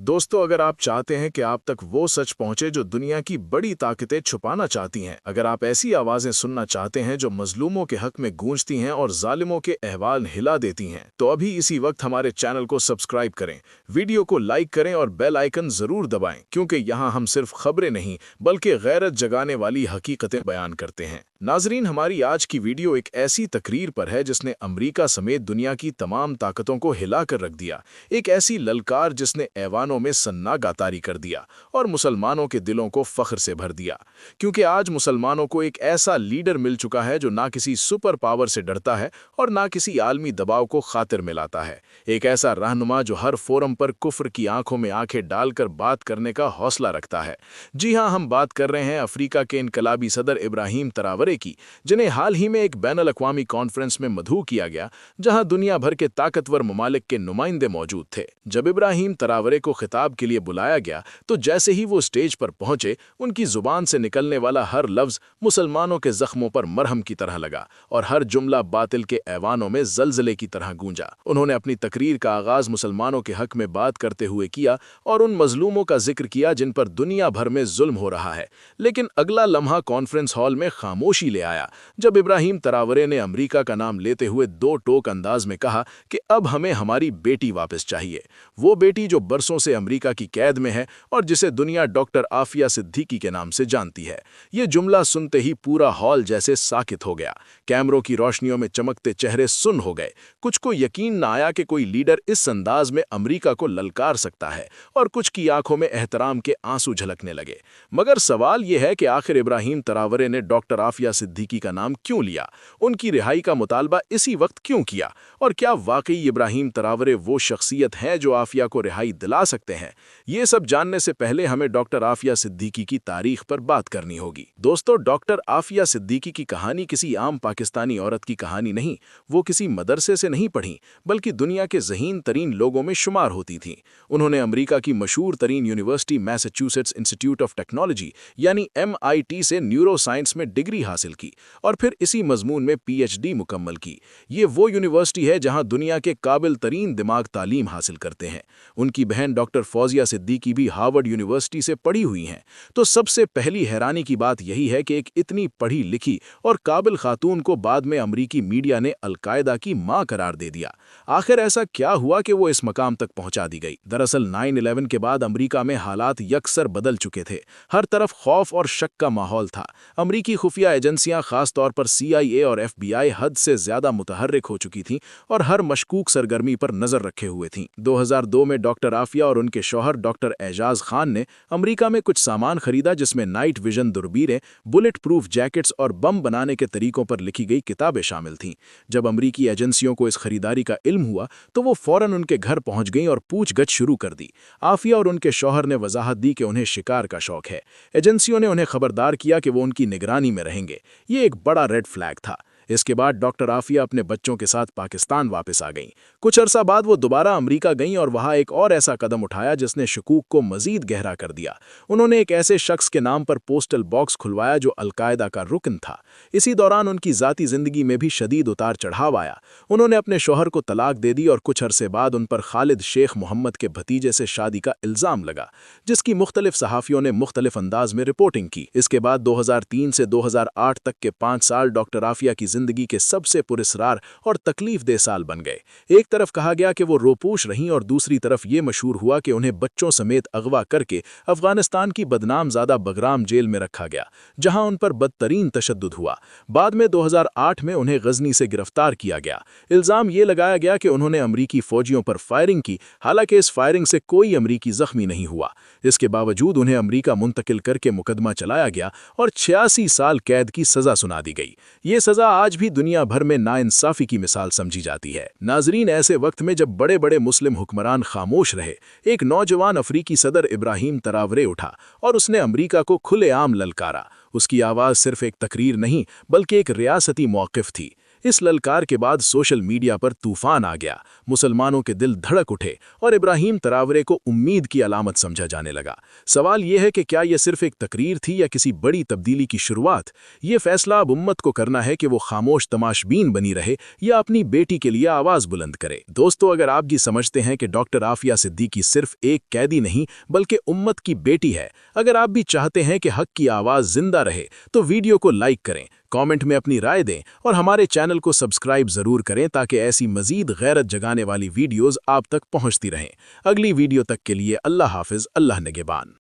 दोस्तों, अगर आप चाहते हैं कि आप तक वो सच पहुंचे जो दुनिया की बड़ी ताकतें छुपाना चाहती हैं, अगर आप ऐसी आवाजें सुनना चाहते हैं जो मजलूमों के हक में गूंजती हैं और जालिमों के अहवाल हिला देती हैं, तो अभी इसी वक्त हमारे चैनल को सब्सक्राइब करें, वीडियो को लाइक करें और बेल आइकन जरूर दबाएं, क्योंकि यहाँ हम सिर्फ खबरें नहीं बल्कि गैरत जगाने वाली हकीकतें बयान करते हैं। नाजरीन, हमारी आज की वीडियो एक ऐसी तकरीर पर है जिसने अमेरिका समेत दुनिया की तमाम ताकतों को हिलाकर रख दिया। एक ऐसी ललकार जिसने ऐवानों में सन्नागातारी कर दिया और मुसलमानों के दिलों को फख्र से भर दिया, क्योंकि आज मुसलमानों को एक ऐसा लीडर मिल चुका है जो ना किसी सुपर पावर से डरता है और ना किसी आलमी दबाव को खातिर में लाता है। एक ऐसा रहनुमा जो हर फोरम पर कुफ्र की आंखों में आंखें डालकर बात करने का हौसला रखता है। जी हाँ, हम बात कर रहे हैं अफ्रीका के इनकलाबी सदर इब्राहिम तरावरे की, जिन्हें हाल ही में एक बैनुल अक़वामी कॉन्फ्रेंस में मदऊ किया गया, जहां दुनिया भर के ताकतवर ममालिक के नुमाइंदे मौजूद थे। जब इब्राहिम तरावरे को खिताब के लिए बुलाया गया तो जैसे ही वो स्टेज पर पहुंचे, उनकी जुबान से निकलने वाला हर लफ्ज मुसलमानों के जख्मों पर मरहम की तरह लगा और हर जुमला बातिल के ऐवानों में जलजले की तरह गूंजा। उन्होंने अपनी तकरीर का आगाज मुसलमानों के हक में बात करते हुए किया और उन मजलूमों का जिक्र किया जिन पर दुनिया भर में जुल्म हो रहा है। लेकिन अगला लम्हा कॉन्फ्रेंस हॉल में खामोशी ले आया, जब इब्राहिम तरावरे ने अमेरिका का नाम लेते हुए दो टोक अंदाज में कहा कि अब हमें हमारी बेटी वापस चाहिए, वो बेटी जो बरसों से अमेरिका की कैद में है और जिसे दुनिया डॉक्टर आफिया सिद्दीकी के नाम से जानती है। ये जुमला सुनते ही पूरा हॉल जैसे साकित हो गया। कैमरों की रोशनियों में चमकते चेहरे सुन्न हो गए। कुछ को यकीन न आया कि कोई लीडर इस अंदाज में अमेरिका को ललकार सकता है और कुछ की आंखों में एहतराम के आंसू झलकने लगे। मगर सवाल यह है कि आखिर इब्राहिम तरावरे ने डॉक्टर आफिया सिद्दीकी का नाम क्यों लिया, उनकी रिहाई का मुतालबा इसी वक्त क्यों किया, और क्या वाकई इब्राहिम तरावरे वो शख्सियत हैं जो आफिया को रिहाई दिला सकते हैं? ये सब जानने से पहले हमें डॉक्टर आफिया सिद्दीकी की तारीख पर बात करनी होगी। दोस्तों, डॉक्टर आफिया सिद्दीकी की कहानी किसी आम पाकिस्तानी औरत की कहानी नहीं, वो किसी मदरसे से नहीं पढ़ी, बल्कि दुनिया के ज़हीन तरीन लोगों में शुमार होती थीं। उन्होंने अमेरिका की मशहूर तरीन university Massachusetts institute of technology यानी MIT से न्यूरो साइंस में डिग्री हासिल की और फिर इसी मजमून में PhD मुकम्मल की। ये वो यूनिवर्सिटी है जहां दुनिया के काबिल तरीन दिमाग तालीम हासिल करते हैं। उनकी बहन डॉक्टर फौजिया सिद्दीकी भी हार्वर्ड यूनिवर्सिटी से पढ़ी हुई हैं। तो सबसे पहली हैरानी की बात यही है कि एक इतनी पढ़ी लिखी और काबिल खातून को बाद में अमरीकी मीडिया ने अलकायदा की मां करार दे दिया। आखिर ऐसा क्या हुआ कि वो इस मकाम तक पहुंचा दी गई? दरअसल 9/11 के बाद अमरीका में हालात यकसर बदल चुके थे। हर तरफ खौफ और शक का माहौल था। अमरीकी खुफिया एजेंसियां, खास तौर पर CIA और FBI, हद से ज्यादा मुतहर्रिक हो चुकी थीं और हर मशकूक सरगर्मी पर नजर रखे हुए थीं। 2002 में डॉक्टर आफिया और उनके शौहर डॉक्टर एजाज खान ने अमेरिका में कुछ सामान खरीदा, जिसमें नाइट विजन दुरबीनें, बुलेट प्रूफ जैकेट्स और बम बनाने के तरीकों पर लिखी गई किताबें शामिल थीं। जब अमरीकी एजेंसियों को इस खरीदारी का इल्म हुआ तो वो फौरन उनके घर पहुंच गईं और पूछगछ शुरू कर दी। आफिया और उनके शौहर ने वजाहत दी कि उन्हें शिकार का शौक है। एजेंसियों ने उन्हें खबरदार किया कि वो उनकी निगरानी में रहेंगे। ये एक बड़ा रेड फ्लैग था। इसके बाद डॉक्टर आफिया अपने बच्चों के साथ पाकिस्तान वापस आ गईं। कुछ अरसा बाद वो दोबारा अमेरिका गईं और वहां एक और ऐसा कदम उठाया जिसने शकूक को मजीद गहरा कर दिया। उन्होंने एक ऐसे शख्स के नाम पर पोस्टल बॉक्स खुलवाया जो अलकायदा का रुकन था। इसी दौरान उनकी जाती जिंदगी में भी शदीद उतार चढ़ाव आया। उन्होंने अपने शौहर को तलाक दे दी और कुछ अरसे बाद उन पर खालिद शेख मोहम्मद के भतीजे से शादी का इल्जाम लगा, जिसकी मुख्तलिफ सहाफ़ियों ने मुख्तलिफ अंदाज में रिपोर्टिंग की। इसके बाद 2003 से 2008 तक के 5 साल डॉक्टर आफिया की जिंदगी के सबसे पुरस्कार और तकलीफदेह साल बन गए। एक तरफ कहा गया कि वो रोपूश रहीं और दूसरी तरफ ये मशहूर हुआ कि उन्हें बच्चों समेत अगवा करके अफगानिस्तान की बदनामज़ादा बगराम जेल में रखा गया, जहां उन पर बदतरीन तशद्दुद हुआ। बाद में 2008 में उन्हें गजनी से गिरफ्तार किया गया। इल्ज़ाम ये लगाया गया कि उन्होंने अमरीकी फौजियों पर फायरिंग की, हालांकि इस फायरिंग से कोई अमरीकी जख्मी नहीं हुआ। इसके बावजूद उन्हें अमरीका मुंतकिल करके मुकदमा चलाया गया और 86 साल कैद की सजा सुना दी गई। ये सजा आज भी दुनिया भर में नाइंसाफी की मिसाल समझी जाती है। नाजरीन, ऐसे वक्त में जब बड़े बड़े मुस्लिम हुक्मरान खामोश रहे, एक नौजवान अफ्रीकी सदर इब्राहिम तरावरे उठा और उसने अमरीका को खुलेआम ललकारा। उसकी आवाज़ सिर्फ एक तकरीर नहीं बल्कि एक रियासती मौक़िफ़ थी। इस ललकार के बाद सोशल मीडिया पर तूफान आ गया, मुसलमानों के दिल धड़क उठे और इब्राहिम तरावरे को उम्मीद की अलामत समझा जाने लगा। सवाल यह है कि क्या यह सिर्फ एक तकरीर थी या किसी बड़ी तब्दीली की शुरुआत? ये फैसला अब उम्मत को करना है कि वो खामोश तमाशबीन बनी रहे या अपनी बेटी के लिए आवाज़ बुलंद करे। दोस्तों, अगर आप भी समझते हैं कि डॉक्टर आफिया सिद्दीकी सिर्फ एक कैदी नहीं बल्कि उम्मत की बेटी है, अगर आप भी चाहते हैं कि हक की आवाज़ जिंदा रहे, तो वीडियो को लाइक करें, कमेंट में अपनी राय दें और हमारे चैनल को सब्सक्राइब जरूर करें ताकि ऐसी मजीद गैरत जगाने वाली वीडियोस आप तक पहुंचती रहें। अगली वीडियो तक के लिए अल्लाह हाफिज, अल्लाह निगहबान।